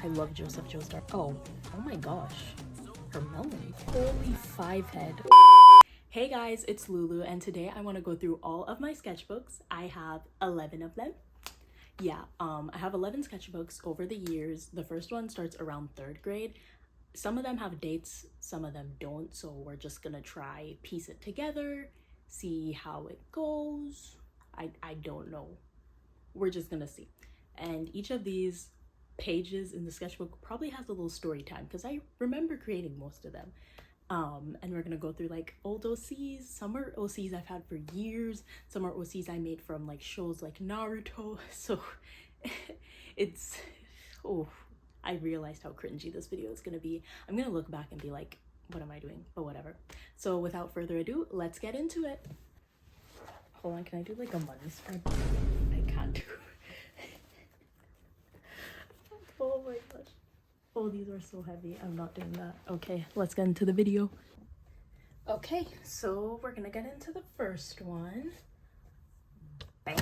I love Joseph Joestar. Oh my gosh. Her melon. Holy five head. Hey guys, it's Lulu, and today I want to go through all of my sketchbooks. I have 11 of them. Yeah, I have 11 sketchbooks over the years. The first one starts around 3rd grade. Some of them have dates, some of them don't, so we're just gonna try piece it together, see how it goes. I don't know. We're just gonna see. And each of these pages in the sketchbook probably has a little story time because I remember creating most of them. And we're gonna go through like old OCs. Some are OCs I've had for years. Some are OCs I made from like shows like Naruto. So it's, oh, I realized how cringy this video is gonna be. I'm gonna look back and be like, what am I doing? But whatever. So without further ado, let's get into it. Hold on, can I do like a money spread? I can't do. Oh my gosh. Oh, these are so heavy. I'm not doing that. Okay, let's get into the video. Okay, so we're gonna get into the first one. Bam.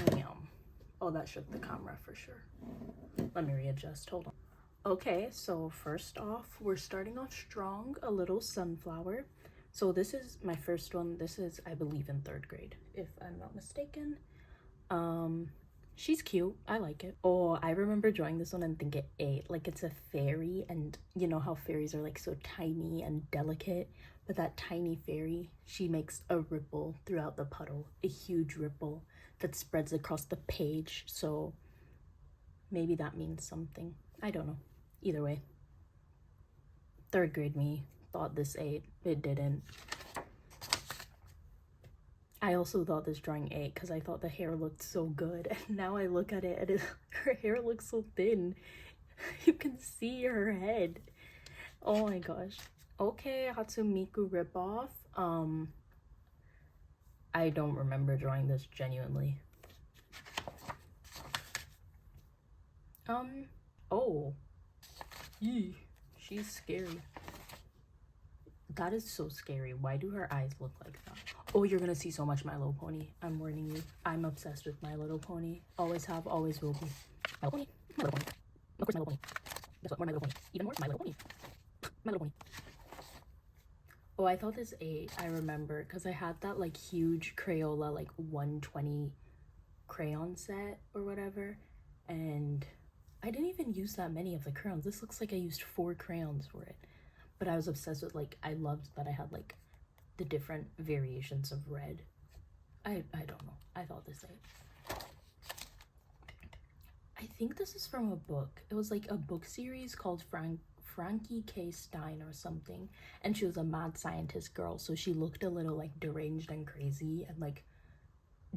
Oh, that shook the camera for sure. Let me readjust. Hold on. Okay, so first off, we're starting off strong. A little sunflower. So this is my first one. This is, I believe, in 3rd grade, if I'm not mistaken. She's cute. I like it. Oh, I remember drawing this one and think it ate. Like, it's a fairy, and you know how fairies are like so tiny and delicate, but that tiny fairy, she makes a ripple throughout the puddle, a huge ripple that spreads across the page. So maybe that means something. I don't know. Either way, 3rd grade me thought this ate. It didn't. I also thought this drawing ate because I thought the hair looked so good, and now I look at it and her hair looks so thin. You can see her head. Oh my gosh. Okay, Hatsumiku ripoff. I don't remember drawing this genuinely. Oh. Yee, she's scary. That is so scary. Why do her eyes look like that? Oh, you're gonna see so much My Little Pony. I'm warning you. I'm obsessed with My Little Pony. Always have, always will be. My Little Pony. My Little Pony. Of course, My Little Pony. Guess what? More My Little Pony. Even more My Little Pony. My Little Pony. Oh, I thought this ate. I remember because I had that like huge Crayola like 120 crayon set or whatever, and I didn't even use that many of the crayons. This looks like I used 4 crayons for it. But I was obsessed with, like, I loved that I had, like, the different variations of red. I don't know. I thought this ate. I think this is from a book. It was, like, a book series called Frankie K. Stein or something. And she was a mad scientist girl, so she looked a little, like, deranged and crazy and, like,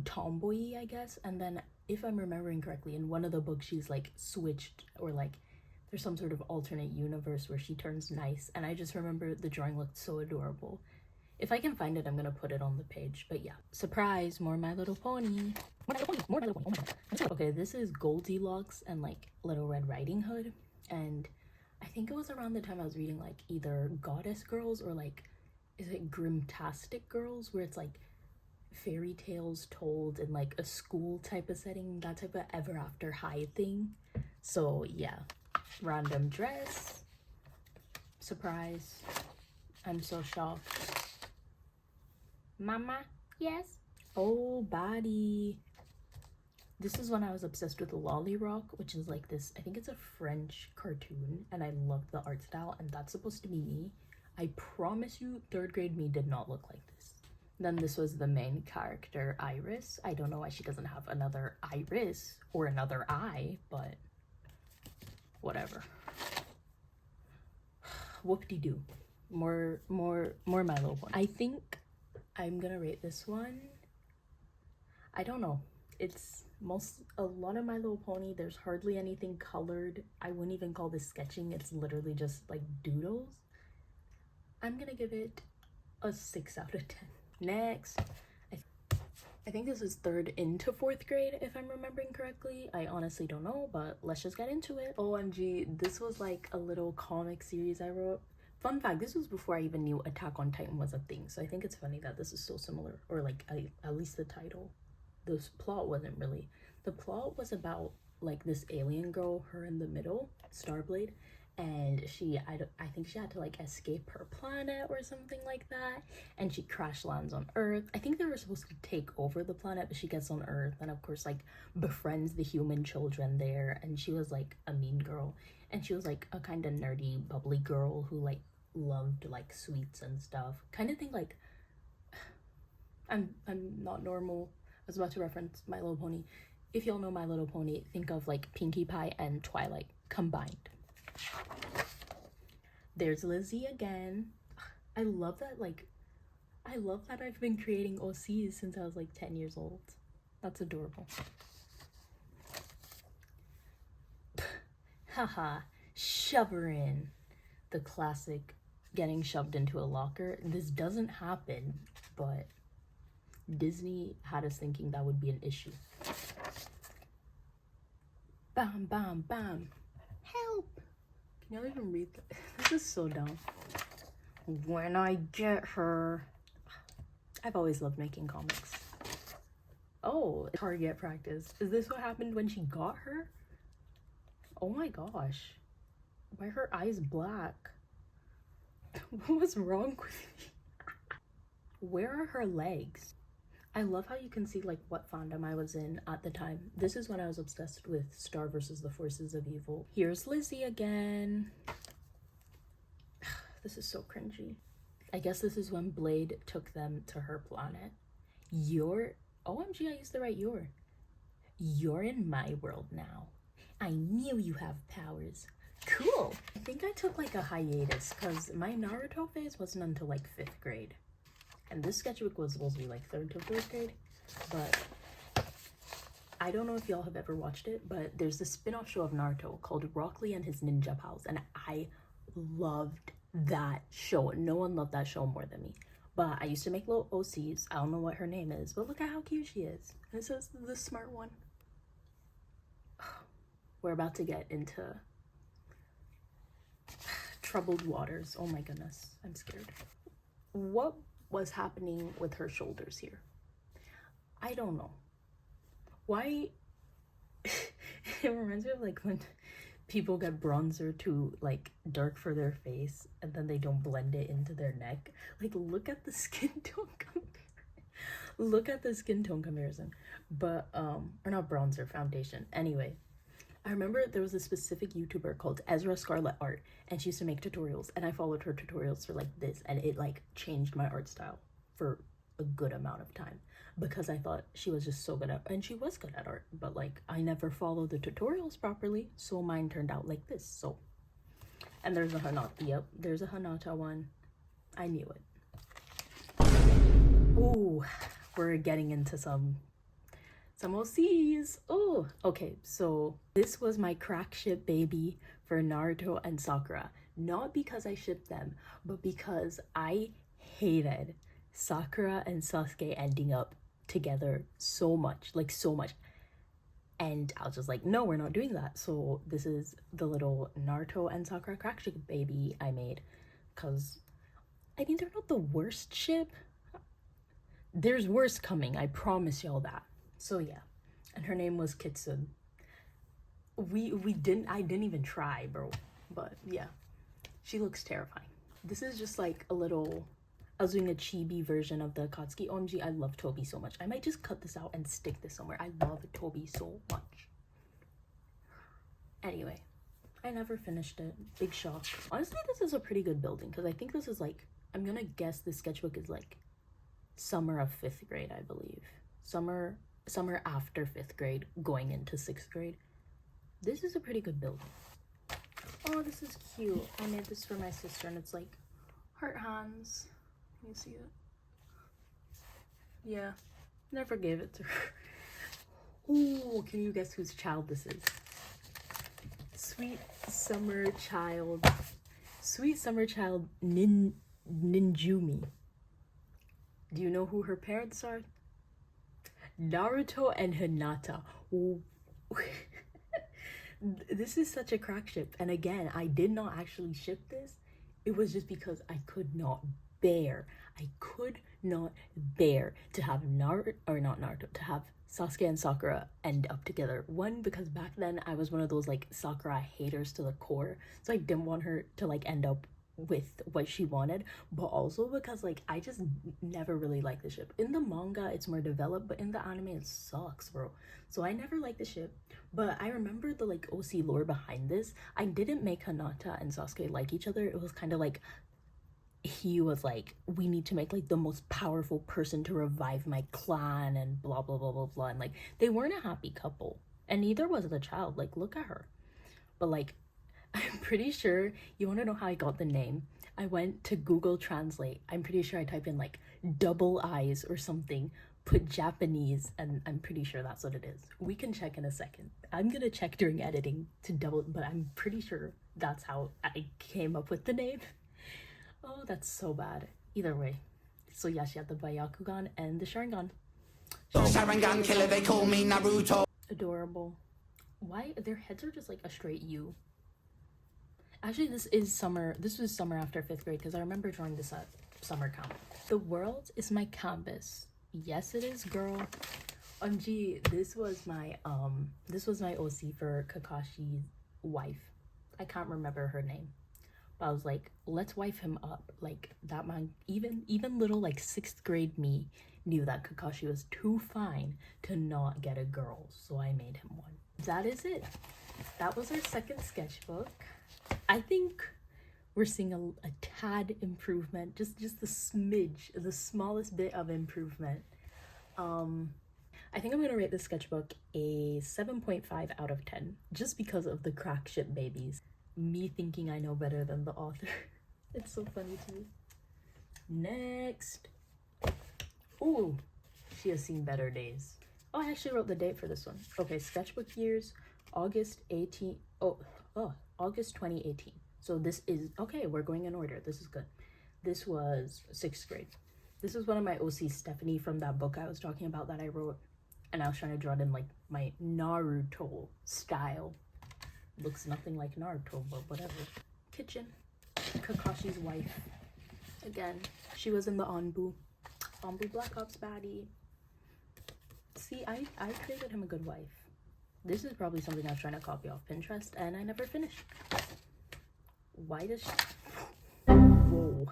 tomboy-y, I guess. And then, if I'm remembering correctly, in one of the books, she's, like, switched or, like, there's some sort of alternate universe where she turns nice, and I just remember the drawing looked so adorable. If I can find it, I'm gonna put it on the page. But yeah, surprise, more My Little Pony. More My Little Pony, more My Little Pony. Oh my god. Okay, this is Goldilocks and like Little Red Riding Hood, and I think it was around the time I was reading like either Goddess Girls or like, is it Grimtastic Girls, where it's like fairy tales told in like a school type of setting, that type of ever after high thing. So yeah. Random dress. Surprise. I'm so shocked. Mama? Yes? Oh, body. This is when I was obsessed with Lolly Rock, which is like this, I think it's a French cartoon, and I love the art style, and that's supposed to be me. I promise you, 3rd grade me did not look like this. Then this was the main character, Iris. I don't know why she doesn't have another iris or another eye, but whatever. Whoop-de-doo. More My Little Pony. I think I'm gonna rate this one, I don't know. It's a lot of My Little Pony. There's hardly anything colored. I wouldn't even call this sketching. It's literally just like doodles. I'm gonna give it a 6 out of 10. Next. I think this is 3rd into 4th grade, if I'm remembering correctly. I honestly don't know, but let's just get into it. OMG, this was like a little comic series I wrote. Fun fact, this was before I even knew Attack on Titan was a thing, so I think it's funny that this is so similar, or like at least the title. The plot wasn't really. The plot was about like this alien girl, her in the middle, Starblade, and I think she had to like escape her planet or something like that, and she crash lands on Earth. I think they were supposed to take over the planet, but she gets on Earth and of course like befriends the human children there, and she was like a mean girl, and she was like a kind of nerdy bubbly girl who like loved like sweets and stuff, kind of thing like I'm not normal. I was about to reference My Little Pony. If y'all know My Little Pony, think of like Pinkie Pie and Twilight combined. There's Lizzie again. I love that I've been creating OCs since I was like 10 years old. That's adorable. Haha, shove her in. The classic getting shoved into a locker. This doesn't happen, but Disney had us thinking that would be an issue. Bam, bam, bam. Help! Can y'all even read that? This is so dumb. When I get her. I've always loved making comics. Oh, target practice. Is this what happened when she got her? Oh my gosh. Why are her eyes black? What was wrong with me? Where are her legs? I love how you can see like what fandom I was in at the time. This is when I was obsessed with Star versus the Forces of Evil. Here's Lizzie again. This is so cringy. I guess this is when Blade took them to her planet. OMG, I used the right your. You're in my world now. I knew you have powers. Cool. I think I took like a hiatus because my Naruto phase wasn't until like 5th grade. And this sketchbook was supposed to be like 3rd to 4th grade. But I don't know if y'all have ever watched it, but there's this spin-off show of Naruto called Rock Lee and His Ninja Pals. And I loved that show. No one loved that show more than me. But I used to make little OCs. I don't know what her name is, but look at how cute she is. And it says the smart one. We're about to get into troubled waters. Oh my goodness, I'm scared. What was happening with her shoulders here? I don't know. Why? It reminds me of like when people get bronzer too like dark for their face and then they don't blend it into their neck. Like look at the skin tone look at the skin tone comparison. But or not bronzer, foundation. Anyway, I remember there was a specific YouTuber called Ezra Scarlet Art, and she used to make tutorials, and I followed her tutorials for like this, and it like changed my art style for a good amount of time because I thought she was just so good at, and she was good at art, but like I never followed the tutorials properly, so mine turned out like this. So, and there's a Hanata. Yep, there's a Hanata one. I knew it. Ooh, we're getting into some OCs. Oh, okay, so this was my crack ship baby for Naruto and Sakura. Not because I shipped them, but because I hated Sakura and Sasuke ending up together so much, like so much. And I was just like, no, we're not doing that. So this is the little Naruto and Sakura crack ship baby I made. Because, I mean, they're not the worst ship. There's worse coming, I promise y'all that. So yeah, and her name was Kitsune. I didn't even try, bro. But yeah, she looks terrifying. This is just like a little, I was doing a chibi version of the Akatsuki. OMG, I love Toby so much. I might just cut this out and stick this somewhere. I love Toby so much. Anyway, I never finished it. Big shock. Honestly, this is a pretty good building because I think this is like, I'm gonna guess this sketchbook is like summer of 5th grade, I believe. Summer after 5th grade, going into 6th grade. This is a pretty good building. Oh, this is cute. I made this for my sister, and it's like heart hands. Can you see it? Yeah, never gave it to her. Ooh, can you guess whose child this is? Sweet summer child Ninjumi. Do you know who her parents are? Naruto and Hinata. This is such a crack ship, and again, I did not actually ship this. It was just because I could not I could not bear to have to have Sasuke and Sakura end up together. One, because back then I was one of those like Sakura haters to the core, so I didn't want her to like end up with what she wanted, but also because like I just never really liked the ship. In the manga it's more developed, but in the anime it sucks, bro. So I never liked the ship. But I remember the like OC lore behind this. I didn't make Hinata and Sasuke like each other. It was kind of like he was like, we need to make like the most powerful person to revive my clan and blah blah blah blah blah, and like they weren't a happy couple, and neither was the child. Like, look at her. But like, I'm pretty sure, you want to know how I got the name? I went to Google Translate. I'm pretty sure I typed in like double eyes or something, put Japanese, and I'm pretty sure that's what it is. We can check in a second. I'm gonna check during editing to double, but I'm pretty sure that's how I came up with the name. Oh, that's so bad. Either way. So yeah, she had the Byakugan and the Sharingan. Sharingan killer, they call me Naruto. Adorable. Why? Their heads are just like a straight U. Actually, this was summer after 5th grade, because I remember drawing this at summer camp. The world is my canvas. Yes, it is, girl. Gee, this was my OC for Kakashi's wife. I can't remember her name. I was like, let's wife him up. Like, that man, even little like 6th grade me knew that Kakashi was too fine to not get a girl, so I made him one. That is it. That was our second sketchbook. I think we're seeing a tad improvement, just the smidge, the smallest bit of improvement. I think I'm gonna rate this sketchbook a 7.5 out of 10, just because of the crack ship babies. Me thinking I know better than the author. It's so funny to me. Next. Ooh, she has seen better days. Oh, I actually wrote the date for this one. Okay, sketchbook years, August 2018. So this is, okay, we're going in order. This is good. This was 6th grade. This is one of my OCs, Stephanie, from that book I was talking about that I wrote. And I was trying to draw it in like my Naruto style. Looks nothing like Naruto, but whatever. Kitchen. Kakashi's wife. Again, she was in the Anbu Black Ops baddie. See, I created him a good wife. This is probably something I was trying to copy off Pinterest, and I never finished. Why does she... Whoa.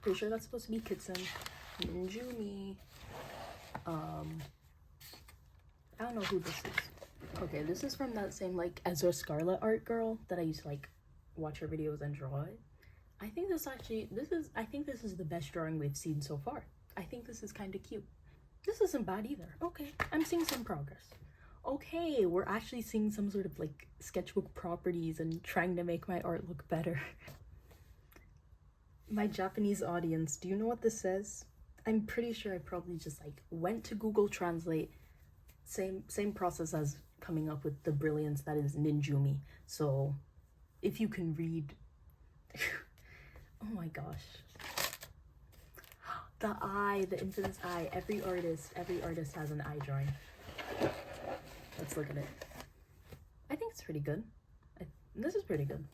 Pretty sure that's supposed to be Kitsen. Ninjumi. I don't know who this is. Okay, this is from that same like Ezra Scarlet art girl that I used to like watch her videos and draw it. I think this is the best drawing we've seen so far. I think this is kind of cute. This isn't bad either. Okay, I'm seeing some progress. Okay, we're actually seeing some sort of like sketchbook properties and trying to make my art look better. My Japanese audience, do you know what this says? I'm pretty sure I probably just like went to Google Translate. Same process as coming up with the brilliance that is Ninjumi. So if you can read... Oh my gosh. The eye, the infamous eye. Every artist has an eye drawing. Let's look at it. I think it's pretty good. This is pretty good.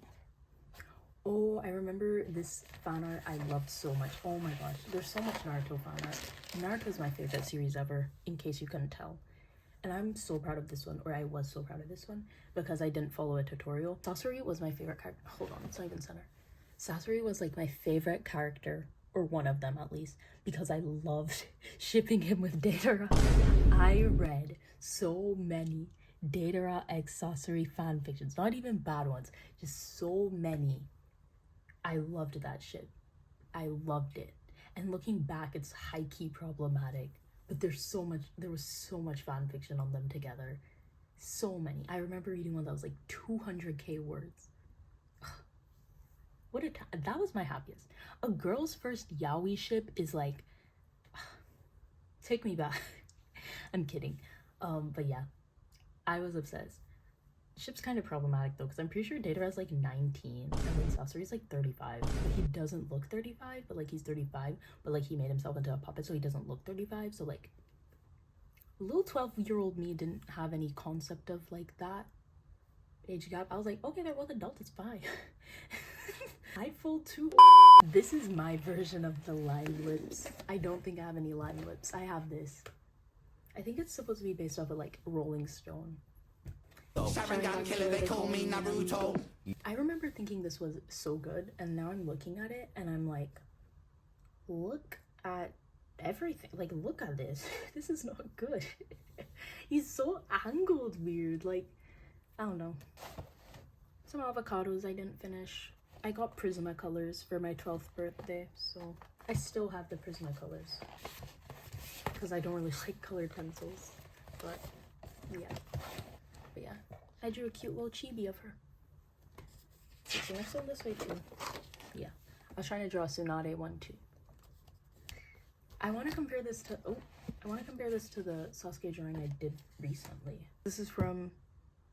Oh, I remember this fan art I loved so much. Oh my gosh, there's so much Naruto fan art. Naruto is my favorite series ever, in case you couldn't tell. And I'm so proud of this one, or I was so proud of this one, because I didn't follow a tutorial. Sasori was my favorite character. Hold on, it's not even center. Sasori was like my favorite character, or one of them at least, because I loved shipping him with Deidara. I read so many Deidara x Sasori fan fictions, not even bad ones, just so many. I loved that shit. I loved it. And looking back, it's high-key problematic, but there was so much fan fiction on them together. So many. I remember reading one that was like 200k words. What a time. That was my happiest. A girl's first yaoi ship is like, take me back. I'm kidding. But yeah, I was obsessed. Ship's kind of problematic though, because I'm pretty sure Deidara is like 19 and then Sasori's like 35. But he doesn't look 35, but like he's 35, but like he made himself into a puppet so he doesn't look 35. So like little 12-year-old me didn't have any concept of like that age gap. I was like, okay, they're both adults, it's fine. Eyeful too. This is my version of the lime lips. I don't think I have any lime lips. I have this. I think it's supposed to be based off of like Rolling Stone. Sharingan killer, they call me Naruto. I remember thinking this was so good, and now I'm looking at it and I'm like, look at everything. Like, look at this. This is not good. He's so angled weird. Like, I don't know. Some avocados I didn't finish. I got Prismacolors for my 12th birthday, so I still have the Prismacolors because I don't really like colored pencils. But yeah, I drew a cute little chibi of her. So next one this way too. Yeah, I was trying to draw a Tsunade one too. I want to compare this to the Sasuke drawing I did recently. This is from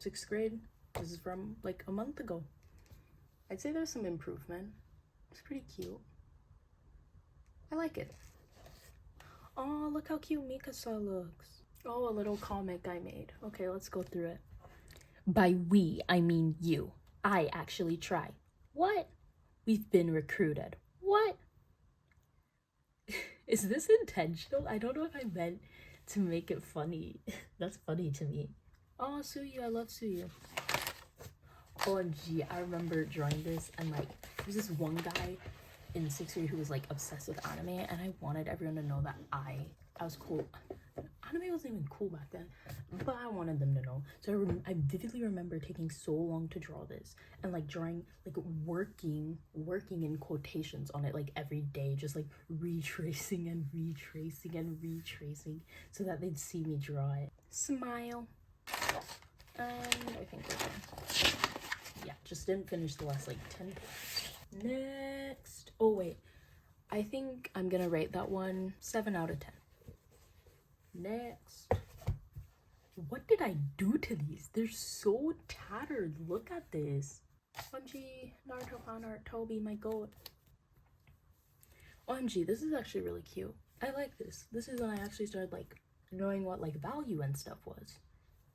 6th grade. This is from like a month ago. I'd say there's some improvement. It's pretty cute. I like it. Oh, look how cute Mikasa looks. Oh, a little comic I made. Okay, let's go through it. By we, I mean you. I actually try. What? We've been recruited. What? Is this intentional? I don't know if I meant to make it funny. That's funny to me. Oh, Suyu, I love Suyu. OMG, I remember drawing this and like there's this one guy in 6th grade who was like obsessed with anime, and I wanted everyone to know that I was cool. Anime wasn't even cool back then, but I wanted them to know. So I vividly remember taking so long to draw this and like drawing, like working in quotations on it like every day, just like retracing and retracing and retracing so that they'd see me draw it. Smile. And I think we're done. Yeah, just didn't finish the last like 10 pages. Next. Oh wait, I think I'm gonna rate that one 7 out of 10. Next. What did I do to these? They're so tattered. Look at this. OMG, Naruto fan art, Toby, my goat. OMG, this is actually really cute. I like this. This is when I actually started like knowing what like value and stuff was.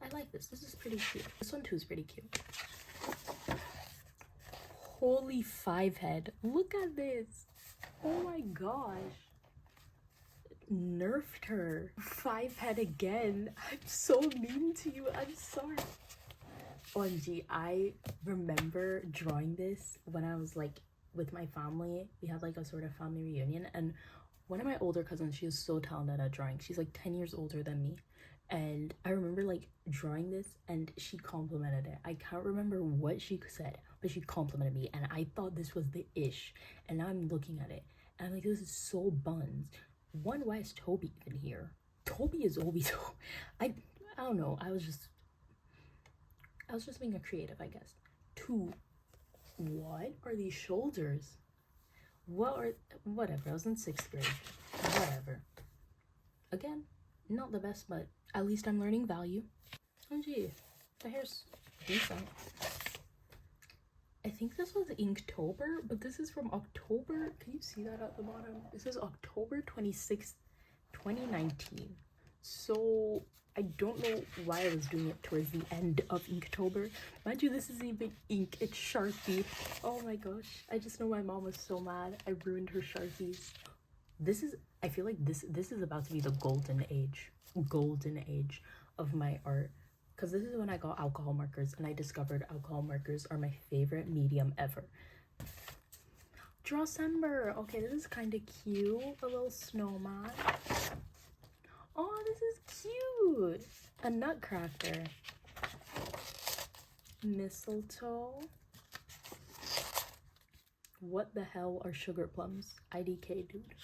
I like this. This is pretty cute. This one too is pretty cute. Holy 5 head. Look at this. Oh my gosh. Nerfed her. 5 head again. I'm so mean to you. I'm sorry. OMG, I remember drawing this when I was like with my family. We had like a sort of family reunion, and one of my older cousins, she is so talented at drawing. She's like 10 years older than me. And I remember like drawing this and she complimented it. I can't remember what she said, but she complimented me and I thought this was the ish. And now I'm looking at it and I'm like, this is so buns. One, why is Toby even here? Toby is always I don't know. I was just being a creative, I guess. 2, what are these shoulders? Whatever. I was in 6th grade. Whatever. Again, not the best, but at least I'm learning value. Oh gee, the hair's decent. I think this was Inktober, but this is from October. Can you see that at the bottom? This is October 26th, 2019. So I don't know why I was doing it towards the end of Inktober. Mind you, this isn't even ink, it's Sharpie. Oh my gosh, I just know my mom was so mad I ruined her Sharpies. I feel like this is about to be the golden age of my art, because this is when I got alcohol markers and I discovered alcohol markers are my favorite medium ever. Drawcember. Okay, this is kind of cute. A little snowman. Oh, this is cute. A nutcracker. Mistletoe. What the hell are sugar plums? IDK, dude.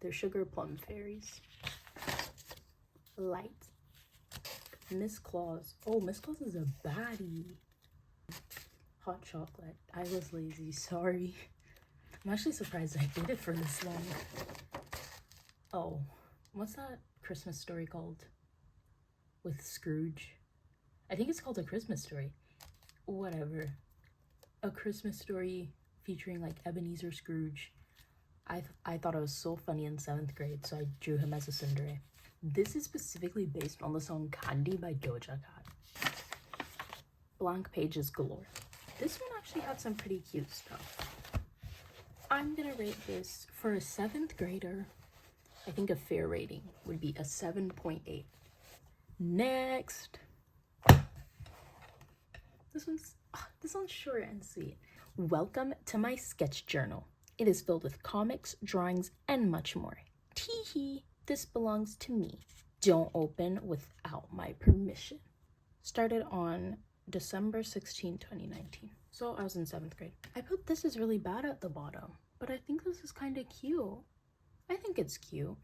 They're sugar plum fairies. Light. Miss Claus. Oh, Miss Claus is a baddie. Hot chocolate. I was lazy, sorry. I'm actually surprised I did it for this long. Oh, what's that Christmas story called? With Scrooge? I think it's called A Christmas Story. Whatever. A Christmas Story featuring like Ebenezer Scrooge. I thought it was so funny in 7th grade, so I drew him as a tsundere. This is specifically based on the song Candy by Doja Cat. Blank pages galore. This one actually had some pretty cute stuff. I'm gonna rate this for a 7th grader. I think a fair rating would be a 7.8. Next. This one's short and sweet. Welcome to my sketch journal. It is filled with comics, drawings, and much more. Tee-hee, this belongs to me. Don't open without my permission. Started on December 16, 2019. So I was in 7th grade. I put this is really bad at the bottom, but I think this is kind of cute. I think it's cute.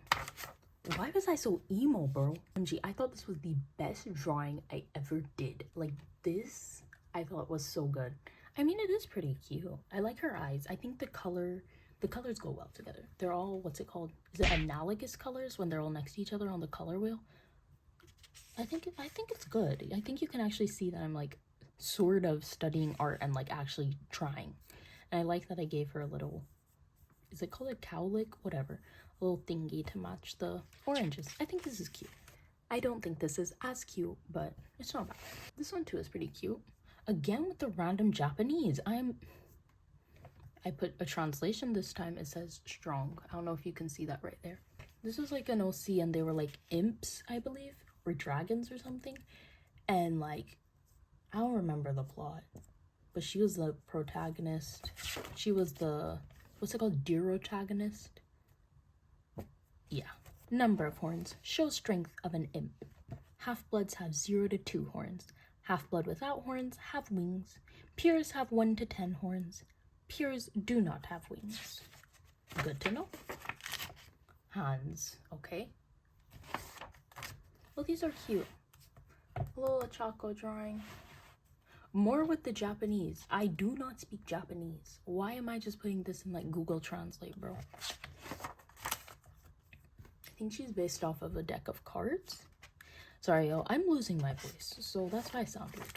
Why was I so emo, bro? OMG, I thought this was the best drawing I ever did. Like this, I thought was so good. I mean, it is pretty cute. I like her eyes. I think the colors go well together. They're all, what's it called? Is it analogous colors when they're all next to each other on the color wheel? I think it's good. I think you can actually see that I'm like sort of studying art and like actually trying. And I like that I gave her a little, is it called a cowlick? Whatever. A little thingy to match the oranges. I think this is cute. I don't think this is as cute, but it's not bad. This one too is pretty cute. Again with the random Japanese. I put a translation this time. It says strong. I don't know if you can see that right there. This was like an OC and they were like imps, I believe, or dragons or something. And like, I don't remember the plot, but she was the protagonist. She was the, what's it called, deuterotagonist? Yeah. Number of horns. Show strength of an imp. Half-bloods have 0 to 2 horns. Half-blood without horns have wings. Pures have 1 to 10 horns. Pures do not have wings. Good to know. Hands. Okay. Well, these are cute. A little Chaco drawing. More with the Japanese. I do not speak Japanese. Why am I just putting this in like Google Translate, bro? I think she's based off of a deck of cards. Sorry, yo, I'm losing my voice, so that's why I sound weird.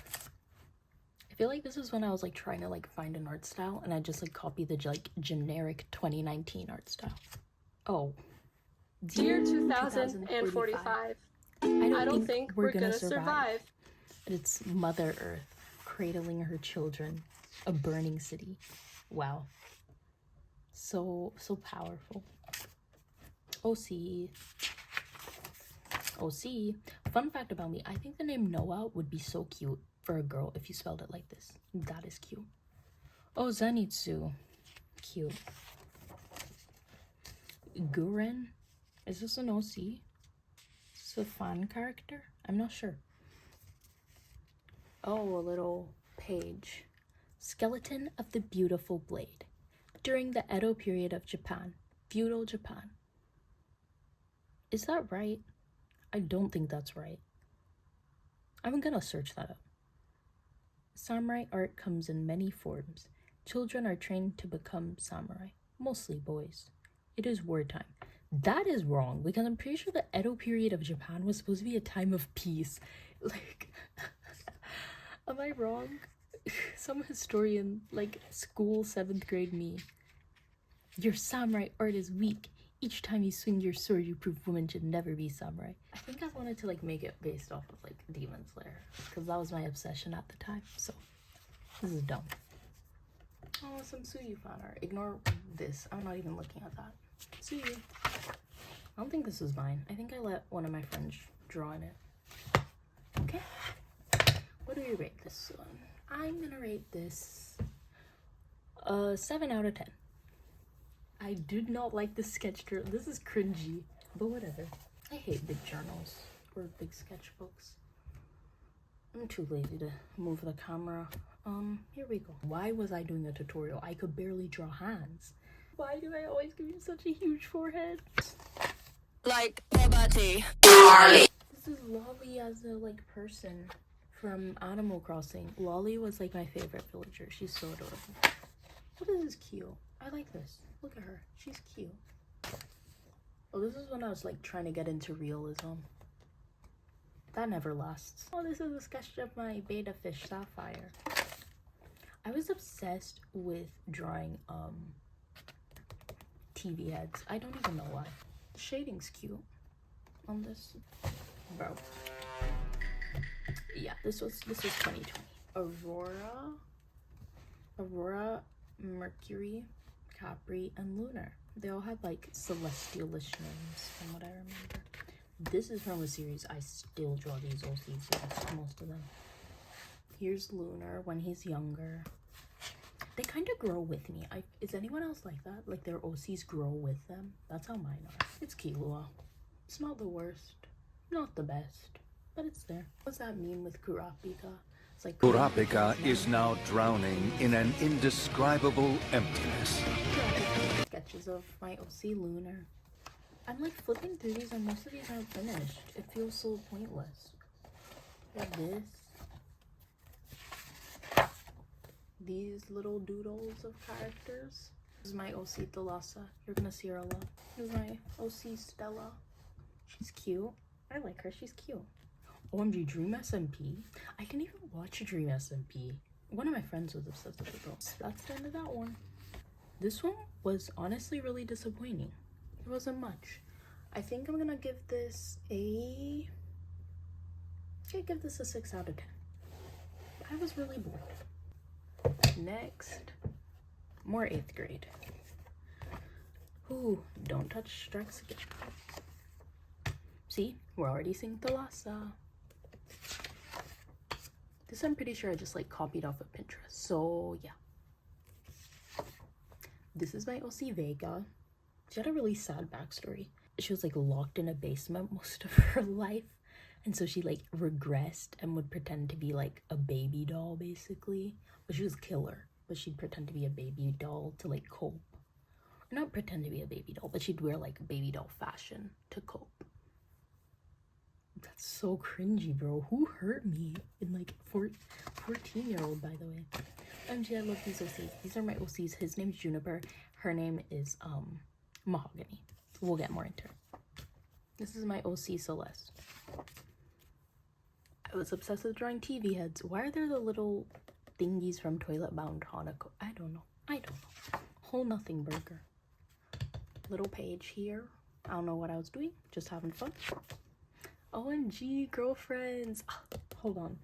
I feel like this is when I was like trying to like find an art style and I just like copy the like generic 2019 art style. Oh. Dear 2045, I don't think we're gonna survive. It's Mother Earth cradling her children, a burning city. Wow. So powerful. OC. Fun fact about me, I think the name Noah would be so cute for a girl if you spelled it like this. That is cute. Oh, Zenitsu. Cute. Guren. Is this an OC? Is this a fan character? I'm not sure. Oh, a little page. Skeleton of the Beautiful Blade. During the Edo period of Japan. Feudal Japan. Is that right? I don't think that's right. I'm gonna search that up. Samurai art comes in many forms. Children are trained to become samurai, mostly boys. It is wartime. That is wrong, because I'm pretty sure the Edo period of Japan was supposed to be a time of peace. Like, am I wrong? Some historian, like school 7th grade me. Your samurai art is weak. Each time you swing your sword, you prove women should never be samurai. I think I wanted to like make it based off of like Demon Slayer, because that was my obsession at the time. So this is dumb. Oh, some Suyu fan art. Ignore this. I'm not even looking at that. Suyu. I don't think this is mine. I think I let one of my friends draw in it. Okay. What do we rate this one? I'm gonna rate this 7 out of 10. I did not like the sketch journal. This is cringy, but whatever. I hate big journals or big sketchbooks. I'm too lazy to move the camera. Here we go. Why was I doing a tutorial? I could barely draw hands. Why do I always give you such a huge forehead? Like poverty. This is Lolly as a like person from Animal Crossing. Lolly was like my favorite villager. She's so adorable. Oh, this is cute. I like this. Look at her. She's cute. Oh, this is when I was like trying to get into realism. That never lasts. Oh, this is a sketch of my beta fish Sapphire. I was obsessed with drawing TV heads. I don't even know why. The shading's cute on this. Bro. Yeah, this was 2020. Aurora Mercury Capri, and Lunar. They all had like celestialish names from what I remember. This is from a series I still draw these OCs, yes, most of them. Here's Lunar when he's younger. They kind of grow with me. Is anyone else like that? Like their OCs grow with them? That's how mine are. It's Killua. It's not the worst, not the best, but it's there. What's that meme with Kurapika? It's like Kurapika is now drowning in an indescribable emptiness. Sketches of my OC Lunar. I'm like flipping through these and most of these aren't finished. It feels so pointless. Like this. These little doodles of characters. This is my OC Thalassa. You're gonna see her a lot. This is my OC Stella. She's cute. I like her. She's cute. OMG, Dream SMP. I can even watch Dream SMP. One of my friends was obsessed with it though. That's the end of that one. This one was honestly really disappointing. It wasn't much. I think I'm gonna give this a... I'd give this a 6 out of 10. I was really bored. Next, more 8th grade. Ooh, don't touch strikes again. See, we're already seeing Thalassa. This I'm pretty sure I just like copied off of Pinterest, so yeah. This is my OC Vega. She had a really sad backstory. She was like locked in a basement most of her life, and so she like regressed and would pretend to be like a baby doll basically. But she was killer, but she'd pretend to be a baby doll to like cope. Or not pretend to be a baby doll, but she'd wear like baby doll fashion to cope. That's so cringy, bro. Who hurt me? In like 14-year-old, by the way. OMG, I love these OCs. These are my OCs. His name's Juniper. Her name is Mahogany. We'll get more into it. This is my OC Celeste. I was obsessed with drawing TV heads. Why are there the little thingies from Toilet Bound Hanako? I don't know. Whole nothing burger. Little page here. I don't know what I was doing. Just having fun. OMG, girlfriends. Hold on.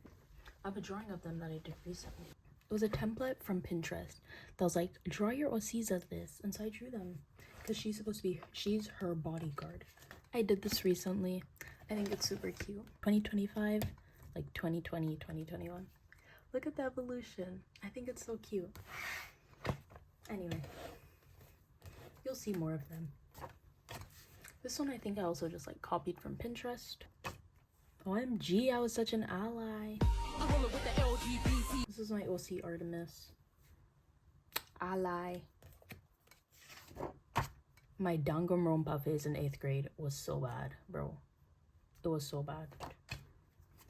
I have a drawing of them that I did recently. It was a template from Pinterest that was like, draw your OCs as this. And so I drew them because she's supposed to be, she's her bodyguard. I did this recently. I think it's super cute. 2025, like 2020, 2021. Look at the evolution. I think it's so cute. Anyway, you'll see more of them. This one I think I also just like copied from Pinterest. OMG, I was such an ally. This is my OC Artemis. Ally. My Danganronpa phase in 8th grade was so bad, bro. It was so bad.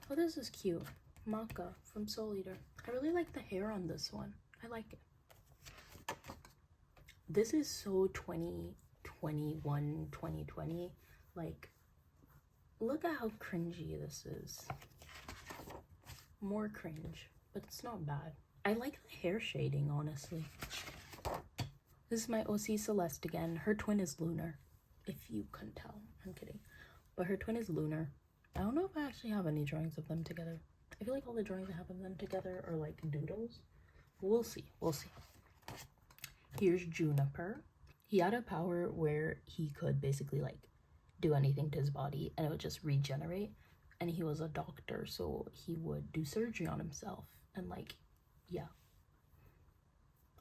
Oh, this is cute. Maka from Soul Eater. I really like the hair on this one. I like it. This is so 2021, 2020. Like, look at how cringy this is. More cringe, but it's not bad. I like the hair shading, honestly. This is my OC Celeste again. Her twin is Lunar, if you couldn't tell. I'm kidding. But her twin is Lunar. I don't know if I actually have any drawings of them together. I feel like all the drawings I have of them together are like doodles. We'll see. We'll see. Here's Juniper. He had a power where he could basically like do anything to his body and it would just regenerate. And he was a doctor, so he would do surgery on himself. And like, yeah.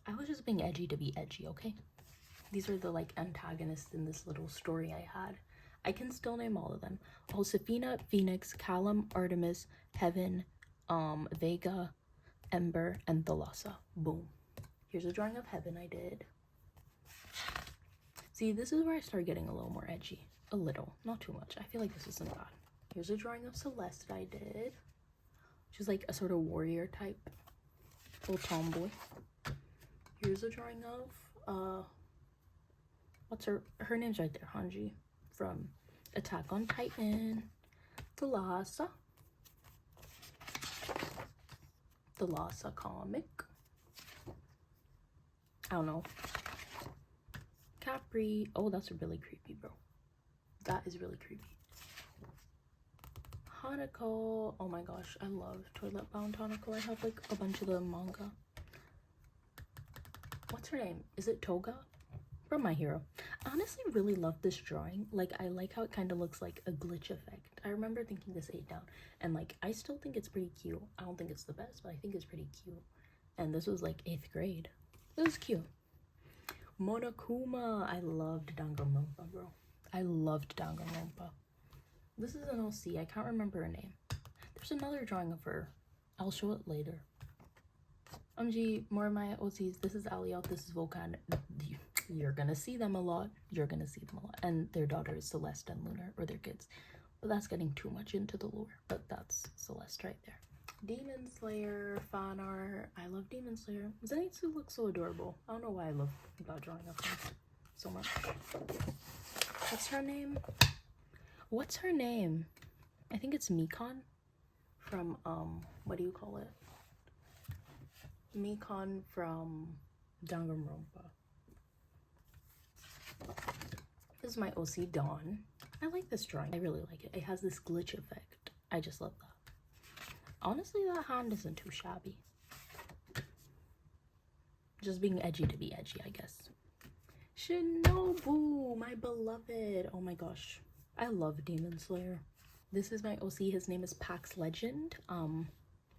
I was just being edgy to be edgy, okay? These are the like antagonists in this little story I had. I can still name all of them. Josefina, Phoenix, Callum, Artemis, Heaven, Vega, Ember, and Thalassa. Boom. Here's a drawing of Heaven I did. See, this is where I start getting a little more edgy. A little, not too much. I feel like this isn't bad. Here's a drawing of Celeste I did. She's like a sort of warrior type. Little tomboy. Here's a drawing of, what's her name's right there, Hanji. From Attack on Titan. Thalassa. Thalassa comic. I don't know. Capri. Oh, that's really creepy, bro. That is really creepy. Hanako. Oh my gosh, I love Toilet Bound Hanako. I have like a bunch of the manga. What's her name? Is it Toga? from My Hero. I honestly really love this drawing. Like, I like how it kind of looks like a glitch effect. I remember thinking this 8 down, and like, I still think it's pretty cute. I don't think it's the best, but I think it's pretty cute. And this was like 8th grade. It was cute. Monokuma. I loved Danganronpa, bro. I loved Danganronpa. This is an OC. I can't remember her name. There's another drawing of her. I'll show it later. More of my OCs. This is Aliot. This is Volcan. You're gonna see them a lot. You're gonna see them a lot. And their daughter is Celeste and Lunar, or their kids. But that's getting too much into the lore. But that's Celeste right there. Demon Slayer fan art. I love Demon Slayer. Zenitsu looks so adorable. I don't know why I love drawing of him so much. What's her name? What's her name? I think it's Mikon from what do you call it? Mikon from Danganronpa. This is my OC Dawn. I like this drawing. I really like it. It has this glitch effect. I just love that. Honestly, that hand isn't too shabby. Just being edgy to be edgy, I guess. Shinobu, my beloved. Oh my gosh. I love Demon Slayer. This is my OC. His name is Pax Legend.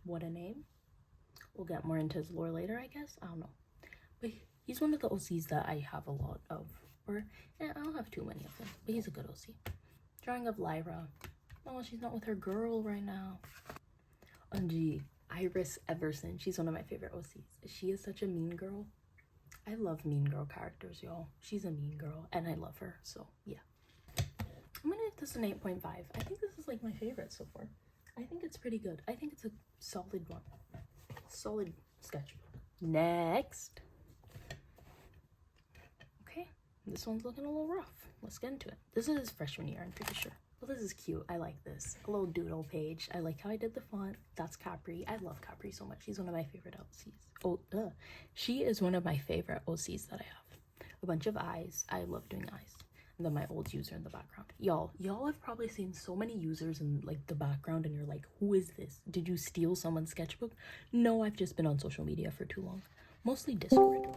What a name. We'll get more into his lore later, I guess. I don't know. But he's one of the OCs that I have a lot of. Or, yeah, I don't have too many of them. But he's a good OC. Drawing of Lyra. Oh, she's not with her girl right now. Unji, Iris Everson. She's one of my favorite OCs. She is such a mean girl. I love mean girl characters, y'all. She's a mean girl, and I love her. So, yeah. I'm gonna give this an 8.5. I think this is like my favorite so far. I think it's pretty good. I think it's a solid one. Solid sketchbook. Next. Okay, this one's looking a little rough. Let's get into it. This is his freshman year, I'm pretty sure. Well, this is cute. I like this. A little doodle page. I like how I did the font. That's Capri. I love Capri so much. She's one of my favorite OCs. She is one of my favorite OCs that I have. A bunch of eyes. I love doing eyes. And then my old user in the background. Y'all have probably seen so many users in like the background and you're like, who is this? Did you steal someone's sketchbook? No, I've just been on social media for too long. Mostly Discord.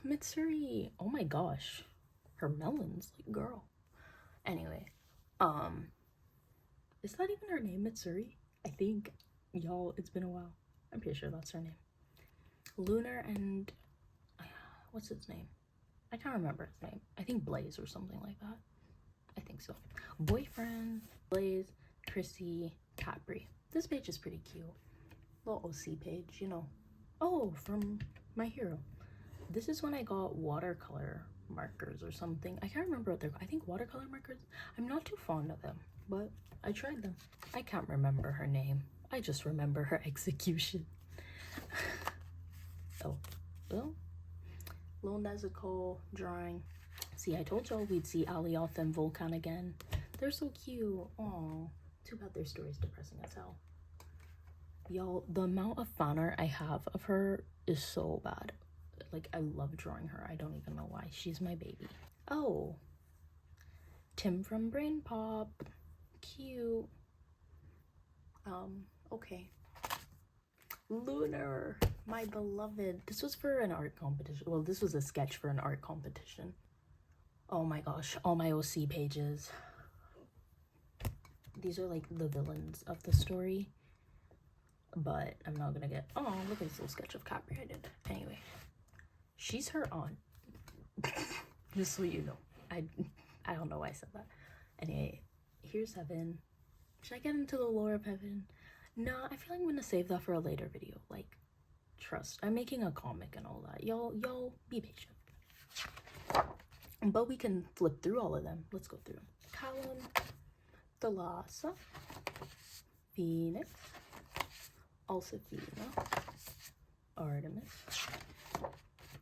Mitsuri. Oh my gosh. Her melons. Like, girl. Anyway. Is that even her name, Mitsuri? I think. Y'all, it's been a while. I'm pretty sure that's her name. Lunar and... what's his name? I can't remember his name. I think Blaze or something like that. I think so. Boyfriend, Blaze, Chrissy, Capri. This page is pretty cute. Little OC page, you know. Oh, from My Hero. This is when I got watercolor markers or something. I can't remember what they're called. I think watercolor markers. I'm not too fond of them, but I tried them. I can't remember her name. I just remember her execution. Oh, well. Little Nezuko drawing. See, I told y'all we'd see Alioth and Volcan again. They're so cute. Aw. Too bad their story's depressing as hell. Y'all, the amount of fan art I have of her is so bad. Like, I love drawing her. I don't even know why. She's my baby. Oh. Tim from Brain Pop. Cute. Okay. Lunar, my beloved. This was for an art competition. Well, this was a sketch for an art competition. Oh my gosh, all my OC pages. These are like the villains of the story. But I'm not gonna get... Oh, look at this little sketch of Capri I did. Anyway, she's her aunt. Just so you know. I don't know why I said that. Anyway, here's Heaven. Should I get into the lore of Heaven? No, I feel like I'm gonna save that for a later video. Like, trust. I'm making a comic and all that. Y'all be patient. But we can flip through all of them. Let's go through them. Callum, Thalassa, Phoenix, Alcifina, Artemis,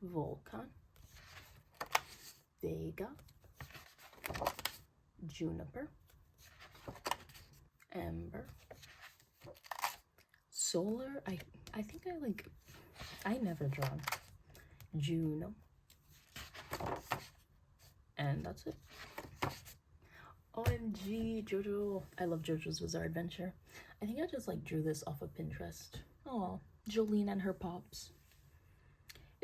Volcan, Vega, Juniper, Ember, Solar. I think I never drawn Juno, and that's it. OMG, JoJo. I love JoJo's Bizarre Adventure. I think I just like drew this off of Pinterest. Oh, Jolene and her pops.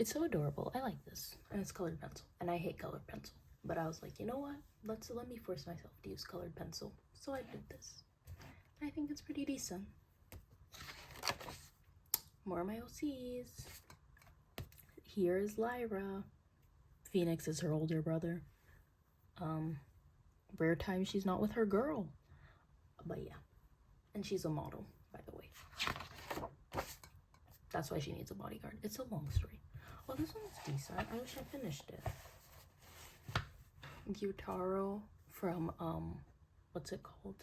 It's so adorable. I like this. And it's colored pencil. And I hate colored pencil. But I was like, you know what? Let me force myself to use colored pencil. So I did this. I think it's pretty decent. More of my OCs. Here is Lyra. Phoenix is her older brother. Rare time she's not with her girl. But yeah. And she's a model, by the way. That's why she needs a bodyguard. It's a long story. Oh, this one's decent. I wish I finished it. Gyutaro from, what's it called?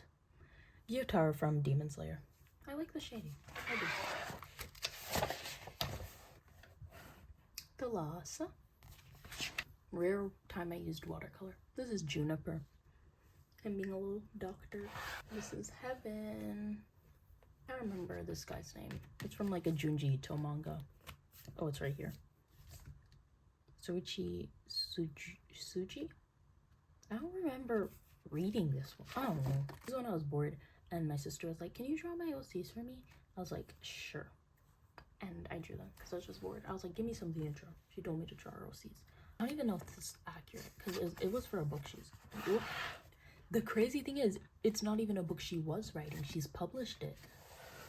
Gyutaro from Demon Slayer. I like the shading. I do. The Lhasa. Rare time I used watercolor. This is Juniper. I'm being a little doctor. This is Heaven. I don't remember this guy's name. It's from like a Junji Ito manga. Oh, it's right here. Suji? I don't remember reading this one. I don't know. This is when I was bored and my sister was like, can you draw my OCs for me? I was like, sure. And I drew them because I was just bored. I was like, give me something to draw. She told me to draw her OCs. I don't even know if this is accurate because it was for a book she's... The crazy thing is, it's not even a book she was writing. She's published it.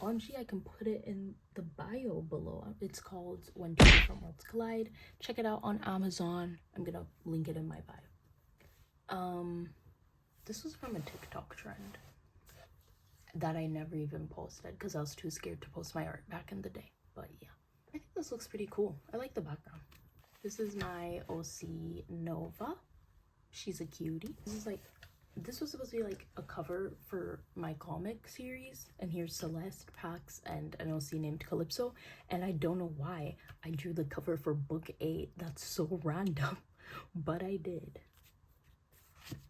OMG, I can put it in the bio below. It's called When Two Different Worlds Collide. Check it out on Amazon. I'm gonna link it in my bio. This was from a TikTok trend that I never even posted because I was too scared to post my art back in the day. But yeah, I think this looks pretty cool. I like the background. This is my OC Nova. She's a cutie. This was supposed to be like a cover for my comic series, and here's Celeste, Pax, and an OC named Calypso, and I don't know why I drew the cover for book 8. That's so random, but I did.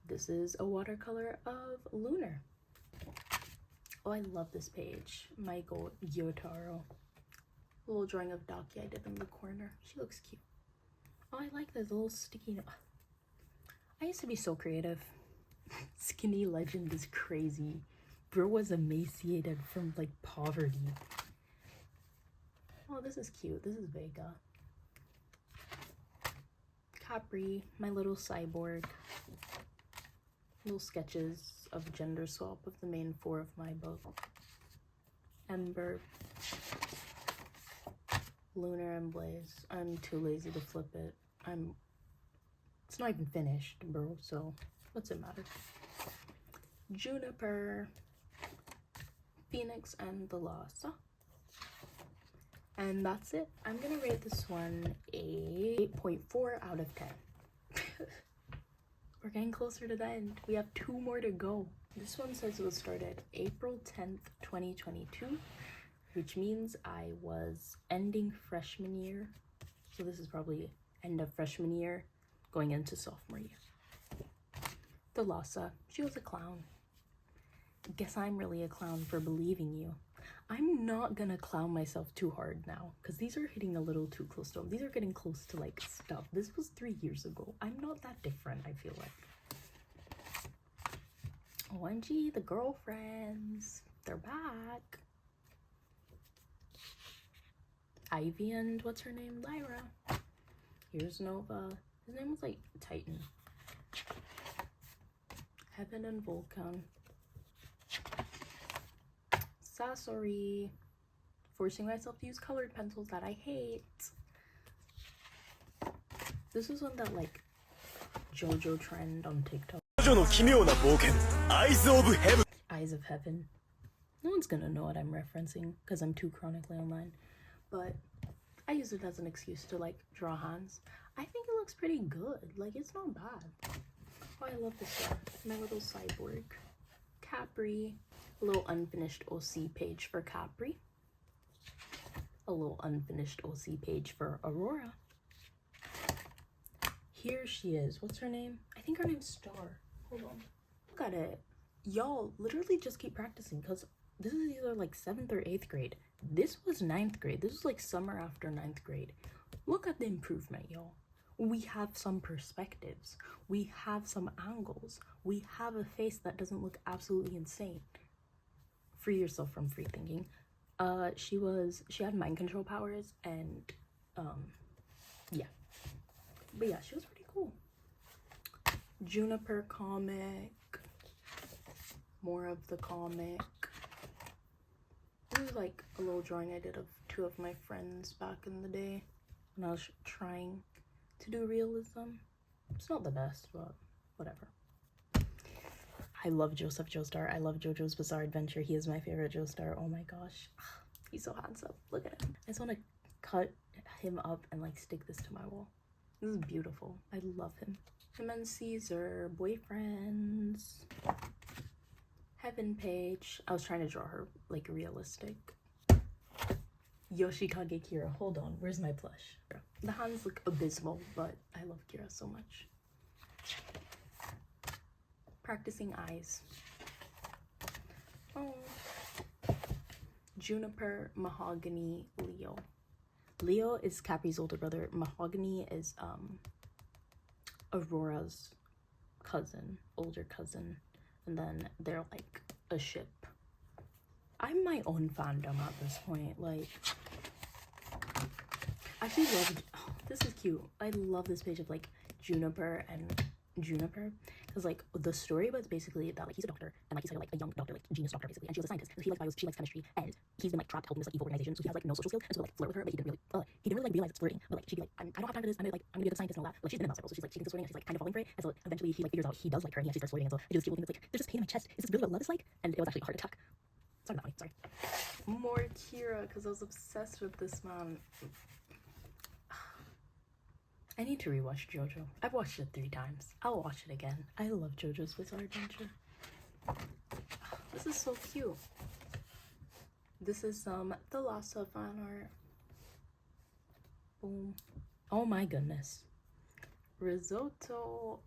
This is a watercolor of Lunar. Oh, I love this page. Michael Gyotaro. A little drawing of Daki I did in the corner. She looks cute. Oh, I like this little sticky note. I used to be so creative. Skinny Legend is crazy. Bro was emaciated from like poverty. Oh, this is cute. This is Vega. Capri, my little cyborg. Little sketches of gender swap of the main 4 of my book. Ember. Lunar and Blaze. I'm too lazy to flip it. It's not even finished, bro, so what's it matter? Juniper, Phoenix, and the Lhasa. And that's it. I'm gonna rate this one a 8.4 out of 10. We're getting closer to the end. We have 2 more to go. This one says it was started April 10th, 2022, which means I was ending freshman year. So this is probably end of freshman year, going into sophomore year. The Lhasa, she was a clown. Guess I'm really a clown for believing you. I'm not gonna clown myself too hard now because these are hitting a little too close to them. These are getting close to like stuff. This was 3 years ago. I'm not that different, I feel like. OMG, the girlfriends, they're back. Ivy and what's her name? Lyra. Here's Nova. His name was like Titan. Heaven and Vulcan. Sasori. Forcing myself to use colored pencils that I hate. This was one that like JoJo trend on TikTok. Eyes of Heaven. No one's gonna know what I'm referencing because I'm too chronically online. But I use it as an excuse to like draw hands. I think it looks pretty good. Like it's not bad. Oh, I love this one. My little cyborg. Capri. A little unfinished OC page for Capri. A little unfinished OC page for Aurora. Here she is. What's her name? I think her name's Star. Hold on. Look at it. Y'all literally just keep practicing because this is either like 7th or 8th grade. This was 9th grade. This was like summer after 9th grade. Look at the improvement, y'all. We have some perspectives. We have some angles. We have a face that doesn't look absolutely insane. Free yourself from free thinking. She had mind control powers and yeah. But yeah, she was pretty cool. Juniper comic. More of the comic. This is like a little drawing I did of two of my friends back in the day when I was trying to do realism. It's not the best, but whatever. I love Joseph Joestar. I love JoJo's Bizarre Adventure. He is my favorite Joestar. Oh my gosh. He's so handsome. Look at him. I just want to cut him up and like stick this to my wall. This is beautiful. I love him. Him and Caesar, boyfriends. Heaven Page. I was trying to draw her like realistic. Yoshikage Kira. Hold on. Where's my plush? The hands look abysmal, but I love Kira so much. Practicing eyes. Oh. Juniper, Mahogany, Leo. Leo is Capri's older brother. Mahogany is Aurora's cousin, older cousin. And then they're like a ship. I'm my own fandom at this point. Like, I actually love, oh, this is cute. I love this page of like Juniper and Juniper, because like the story was basically that like he's a doctor and like he's like a young doctor, like genius doctor basically, and she was a scientist. So he likes bio, she likes chemistry, and he's been like trapped helping this like evil organization, so he has like no social skills, and so like flirt with her, but he didn't really like realize it's flirting, but like she'd be like, I don't have time for this, I'm gonna be a good scientist and all that. Like she's been in hospital, so she's like flirting, and she's like kind of falling for it, and so eventually he like figures out he does like her, and he actually starts flirting, and so I do this cute thing that's like, there's just pain in my chest, is this really what love is like? And it was actually a heart attack. Sorry about me, sorry. More Kira, because I was obsessed with this man. I need to rewatch JoJo. I've watched it 3 times. I'll watch it again. I love JoJo's Bizarre Adventure. This is so cute. This is the Lhasa fan art. Boom. Oh my goodness. Risotto.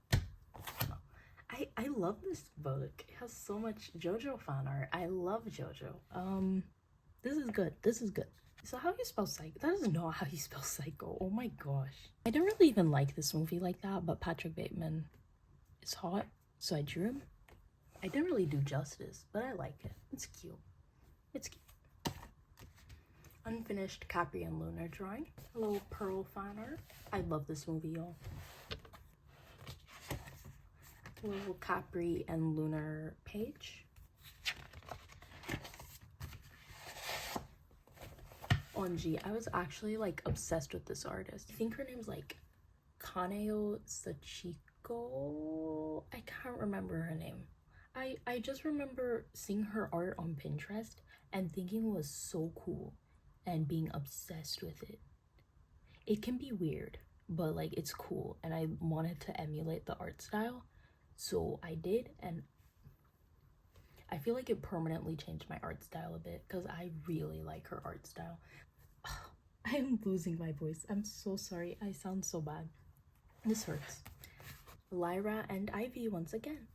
I love this book. It has so much JoJo fan art. I love JoJo. This is good. This is good. So how do you spell psycho? That is not how you spell psycho. Oh my gosh. I don't really even like this movie like that, but Patrick Bateman is hot, so I drew him. I didn't really do justice, but I like it. It's cute. It's cute. Unfinished Capri and Lunar drawing. A little Pearl fan art. I love this movie, y'all. A little Capri and Lunar page. OMG, I was actually like obsessed with this artist. I think her name's like Kaneo Sachiko. I can't remember her name. I just remember seeing her art on Pinterest and thinking it was so cool and being obsessed with it. It can be weird, but like it's cool, and I wanted to emulate the art style, so I did, and I feel like it permanently changed my art style a bit because I really like her art style. I am losing my voice. I'm so sorry. I sound so bad. This hurts. Lyra and Ivy once again.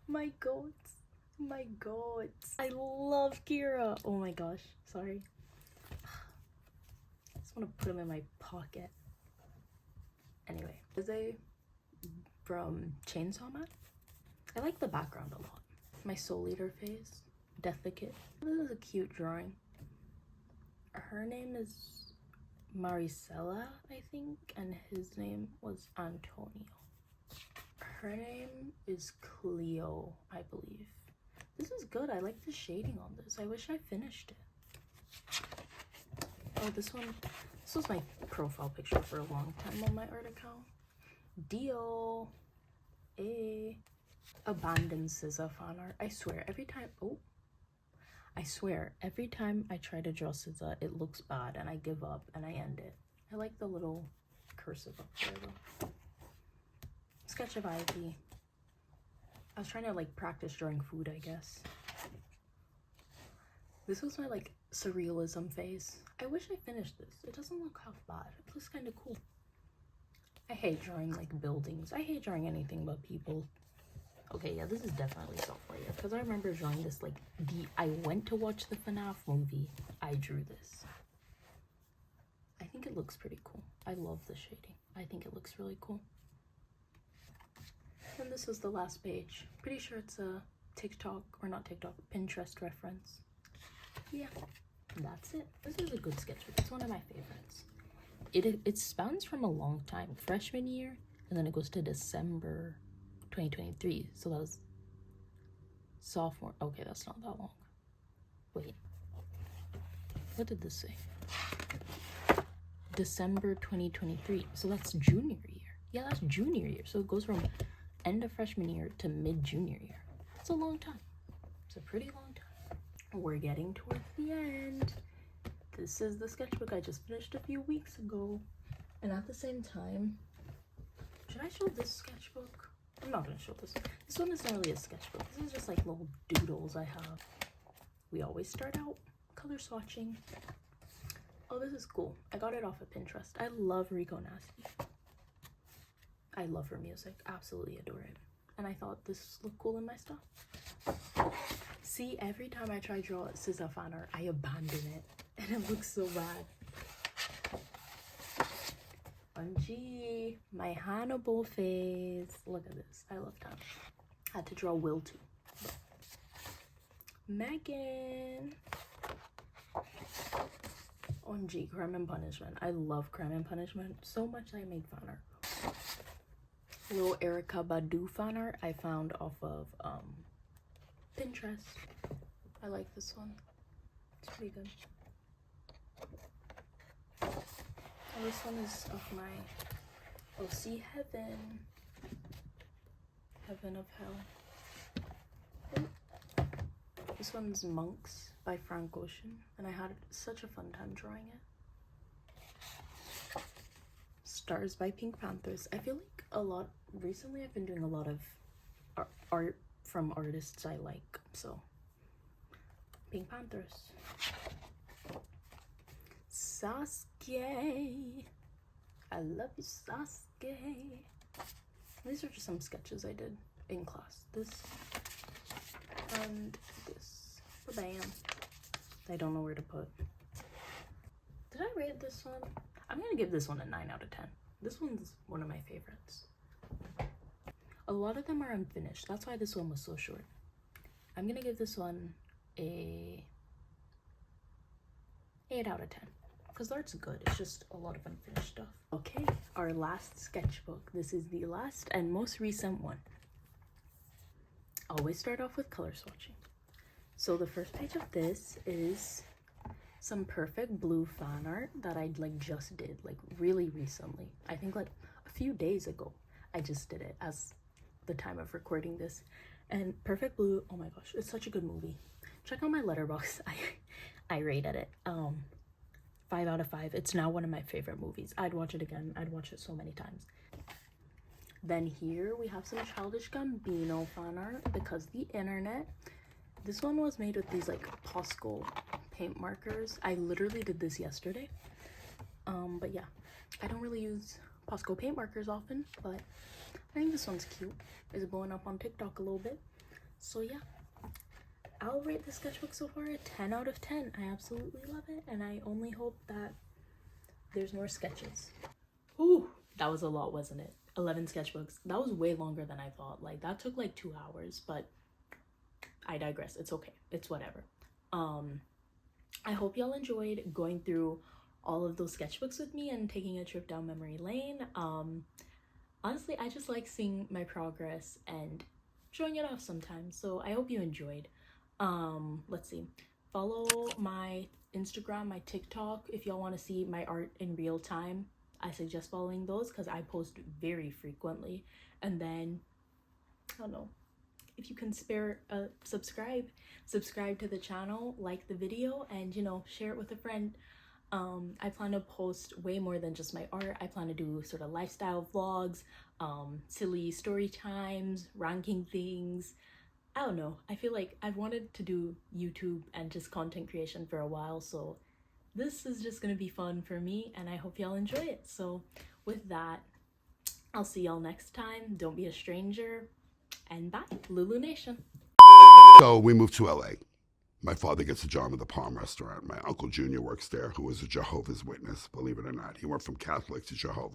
My goats. My goats. I love Kira. Oh my gosh. Sorry. I just want to put them in my pocket. Anyway, is a from Chainsaw Man. I like the background a lot. My Soul Eater face. Death the Kid. This is a cute drawing. Her name is Maricela, I think, and his name was Antonio. Her name is Cleo, I believe. This is good. I like the shading on this. I wish I finished it. Oh, this was my profile picture for a long time on my art account. Dio. Abandoned SZA fan art. I swear, every time I try to draw SZA, it looks bad and I give up and I end it. I like the little cursive up there though. Sketch of Ivy. I was trying to like practice drawing food, I guess. This was my like surrealism phase. I wish I finished this. It doesn't look half bad. It looks kind of cool. I hate drawing like buildings. I hate drawing anything but people. Okay, yeah, this is definitely software because I remember drawing this like I went to watch the FNAF movie. I drew this. I think it looks pretty cool. I love the shading. I think it looks really cool. And this was the last page. Pretty sure it's a TikTok, or not TikTok, Pinterest reference. Yeah, that's it. This is a good sketchbook. It's one of my favorites. it spans from a long time, freshman year, and then it goes to December 2023. So that was sophomore. Okay, that's not that long. Wait, what did this say? December 2023. So that's junior year. Yeah, that's junior year. So it goes from end of freshman year to mid-junior year. It's a long time. It's a pretty long time. We're getting towards the end. This is the sketchbook I just finished a few weeks ago. And at the same time, should I show this sketchbook? I'm not gonna show this. This one is not really a sketchbook. This is just like little doodles I have. We always start out color swatching. Oh, this is cool. I got it off of Pinterest. I love Rico Nasty. I love her music. Absolutely adore it. And I thought this looked cool in my stuff. See, every time I try to draw SZA fan art, I abandon it. And it looks so bad. OMG, my Hannibal face. Look at this. I love that. I had to draw Will too. Megan. OMG, Crime and Punishment. I love Crime and Punishment so much I made fan art. Little Erica Badu fan art I found off of Pinterest. I like this one. It's pretty good. And this one is of my OC Heaven. Heaven of Hell. This one's Monks by Frank Ocean, and I had such a fun time drawing it. Stars by Pink Panthers. I feel like recently I've been doing a lot of art from artists I like, so Pink Panthers. Sasuke. I love you, Sasuke. These are just some sketches I did in class. This and this. Bam. I don't know where to put. Did I rate this one? I'm gonna give this one a 9 out of 10. This one's one of my favorites. A lot of them are unfinished. That's why this one was so short. I'm gonna give this one a 8 out of 10. Because the art's good. It's just a lot of unfinished stuff. Okay, our last sketchbook. This is the last and most recent one. Always start off with color swatching. So the first page of this is some Perfect Blue fan art that I just did really recently. I think a few days ago I just did it as the time of recording this. And Perfect Blue, oh my gosh, it's such a good movie. Check out my letterbox. I rated it 5 out of 5. It's now one of my favorite movies. I'd watch it again. I'd watch it so many times. Then here we have some Childish Gambino fan art because the internet. This one was made with these Posco paint markers. I literally did this yesterday. But yeah, I don't really use Posco paint markers often, but I think this one's cute. It's blowing up on TikTok a little bit. So yeah, I'll rate this sketchbook so far a 10 out of 10. I absolutely love it, and I only hope that there's more sketches. Ooh, that was a lot, wasn't it? 11 sketchbooks. That was way longer than I thought. That took 2 hours, but I digress. It's okay. It's whatever. I hope y'all enjoyed going through all of those sketchbooks with me and taking a trip down memory lane. Honestly, I just like seeing my progress and showing it off sometimes. So I hope you enjoyed. Let's see. Follow my Instagram, my TikTok if y'all want to see my art in real time. I suggest following those because I post very frequently. And then, I don't know, if you can spare a subscribe to the channel, like the video, and share it with a friend. I plan to post way more than just my art. I plan to do sort of lifestyle vlogs, silly story times, ranking things. I don't know. I feel like I've wanted to do YouTube and just content creation for a while, so this is just gonna be fun for me, and I hope y'all enjoy it. So with that, I'll see y'all next time. Don't be a stranger, and bye, Lulu Nation. So we moved to LA. My father gets a job at the Palm Restaurant. My Uncle Junior works there, who was a Jehovah's Witness, believe it or not. He went from Catholic to Jehovah.